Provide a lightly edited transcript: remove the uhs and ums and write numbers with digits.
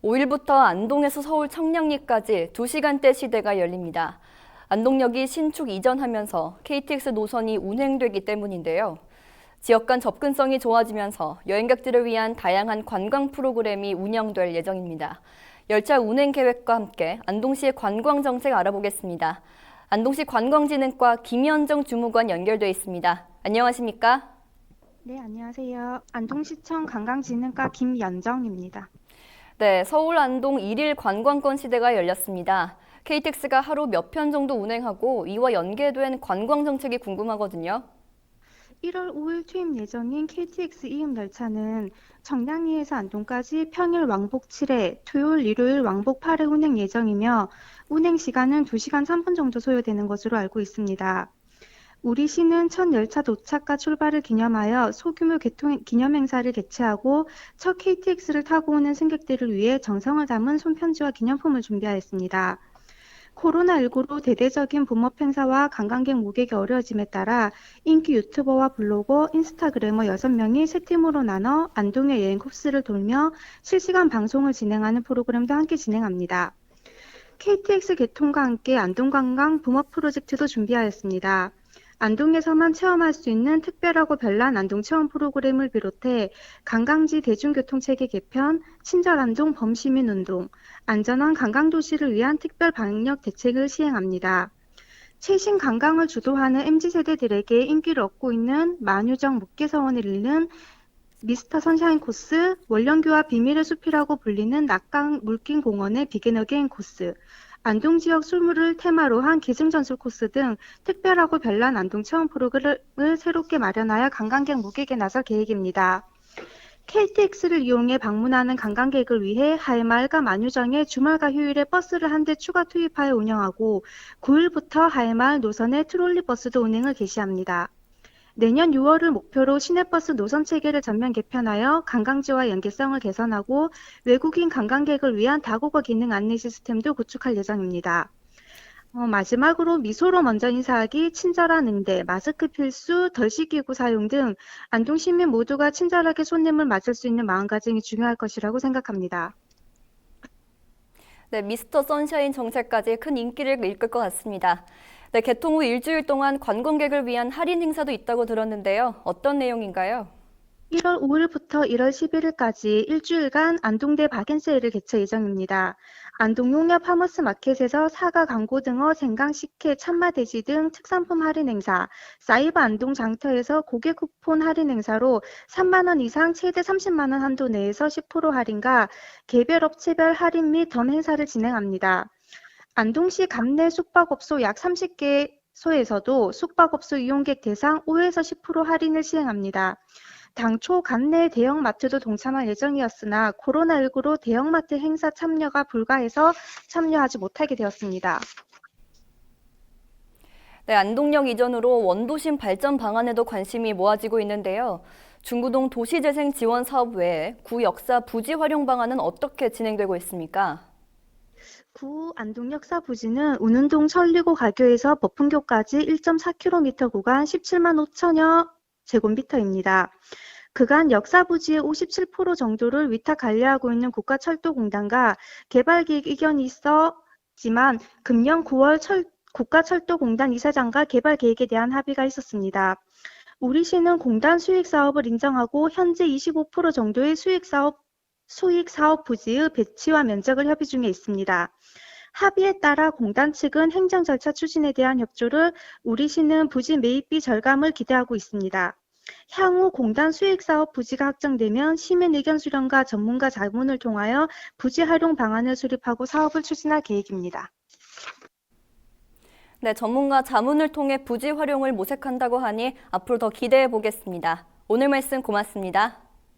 5일부터 안동에서 서울 청량리까지 2시간대 시대가 열립니다. 안동역이 신축 이전하면서 KTX 노선이 운행되기 때문인데요. 지역 간 접근성이 좋아지면서 여행객들을 위한 다양한 관광 프로그램이 운영될 예정입니다. 열차 운행 계획과 함께 안동시의 관광 정책 알아보겠습니다. 안동시 관광진흥과 김현정 주무관 연결돼 있습니다. 안녕하십니까? 네, 안녕하세요. 안동시청 관광진흥과 김연정입니다. 네, 서울 안동 1일 관광권 시대가 열렸습니다. KTX가 하루 몇 편 정도 운행하고 이와 연계된 관광 정책이 궁금하거든요. 1월 5일 투입 예정인 KTX 이음 열차는 청량리에서 안동까지 평일 왕복 7회, 토요일, 일요일 왕복 8회 운행 예정이며 운행 시간은 2시간 3분 정도 소요되는 것으로 알고 있습니다. 우리 시는 첫 열차 도착과 출발을 기념하여 소규모 기념 행사를 개최하고 첫 KTX를 타고 오는 승객들을 위해 정성을 담은 손편지와 기념품을 준비하였습니다. 코로나19로 대대적인 봄업 행사와 관광객 모객이 어려워짐에 따라 인기 유튜버와 블로거, 인스타그래머 6명이 세 팀으로 나눠 안동의 여행 코스를 돌며 실시간 방송을 진행하는 프로그램도 함께 진행합니다. KTX 개통과 함께 안동관광 봄업 프로젝트도 준비하였습니다. 안동에서만 체험할 수 있는 특별하고 별난 안동 체험 프로그램을 비롯해 관광지 대중교통체계 개편, 친절안동 범시민운동, 안전한 관광도시를 위한 특별 방역 대책을 시행합니다. 최신 관광을 주도하는 MZ세대들에게 인기를 얻고 있는 만유정 목계서원을 잇는 미스터 선샤인 코스, 월령교와 비밀의 숲이라고 불리는 낙강 물길공원의 비긴 어게인 코스, 안동 지역 술물을 테마로 한 기승전술 코스 등 특별하고 별난 안동 체험 프로그램을 새롭게 마련하여 관광객 모객에 나설 계획입니다. KTX를 이용해 방문하는 관광객을 위해 하회마을과 만유정에 주말과 휴일에 버스를 한 대 추가 투입하여 운영하고 9일부터 하회마을 노선에 트롤리 버스도 운행을 개시합니다. 내년 6월을 목표로 시내버스 노선 체계를 전면 개편하여 관광지와 연계성을 개선하고 외국인 관광객을 위한 다국어 기능 안내 시스템도 구축할 예정입니다. 마지막으로 미소로 먼저 인사하기, 친절한 응대, 마스크 필수, 덜 씻기고 사용 등 안동 시민 모두가 친절하게 손님을 맞을 수 있는 마음가짐이 중요할 것이라고 생각합니다. 네, 미스터 선샤인 정책까지 큰 인기를 이끌 것 같습니다. 네, 개통 후 일주일 동안 관광객을 위한 할인 행사도 있다고 들었는데요. 어떤 내용인가요? 1월 5일부터 1월 11일까지 일주일간 안동대 박앤세일을 개최 예정입니다. 안동 용역 파머스 마켓에서 사과, 광고등어, 생강, 식혜, 참마돼지 등 특산품 할인 행사, 사이버 안동 장터에서 고객 쿠폰 할인 행사로 3만 원 이상 최대 30만 원 한도 내에서 10% 할인과 개별 업체별 할인 및 덤 행사를 진행합니다. 안동시 감내 숙박업소 약 30개소에서도 숙박업소 이용객 대상 5에서 10% 할인을 시행합니다. 당초 관내 대형마트도 동참할 예정이었으나 코로나19로 대형마트 행사 참여가 불가해서 참여하지 못하게 되었습니다. 네, 안동역 이전으로 원도심 발전 방안에도 관심이 모아지고 있는데요. 중구동 도시재생 지원 사업 외에 구 역사 부지 활용 방안은 어떻게 진행되고 있습니까? 구 안동역사 부지는 운운동 천리고 가교에서 법흥교까지 1.4km 구간 17만 5천여 제곱미터입니다. 그간 역사 부지의 57% 정도를 위탁 관리하고 있는 국가철도공단과 개발계획 의견이 있었지만 금년 9월 국가철도공단 이사장과 개발계획에 대한 합의가 있었습니다. 우리 시는 공단 수익사업을 인정하고 현재 25% 정도의 수익사업 부지의 배치와 면적을 협의 중에 있습니다. 합의에 따라 공단 측은 행정 절차 추진에 대한 협조를, 우리 시는 부지 매입비 절감을 기대하고 있습니다. 향후 공단 수익사업 부지가 확정되면 시민 의견 수렴과 전문가 자문을 통하여 부지 활용 방안을 수립하고 사업을 추진할 계획입니다. 네, 전문가 자문을 통해 부지 활용을 모색한다고 하니 앞으로 더 기대해 보겠습니다. 오늘 말씀 고맙습니다.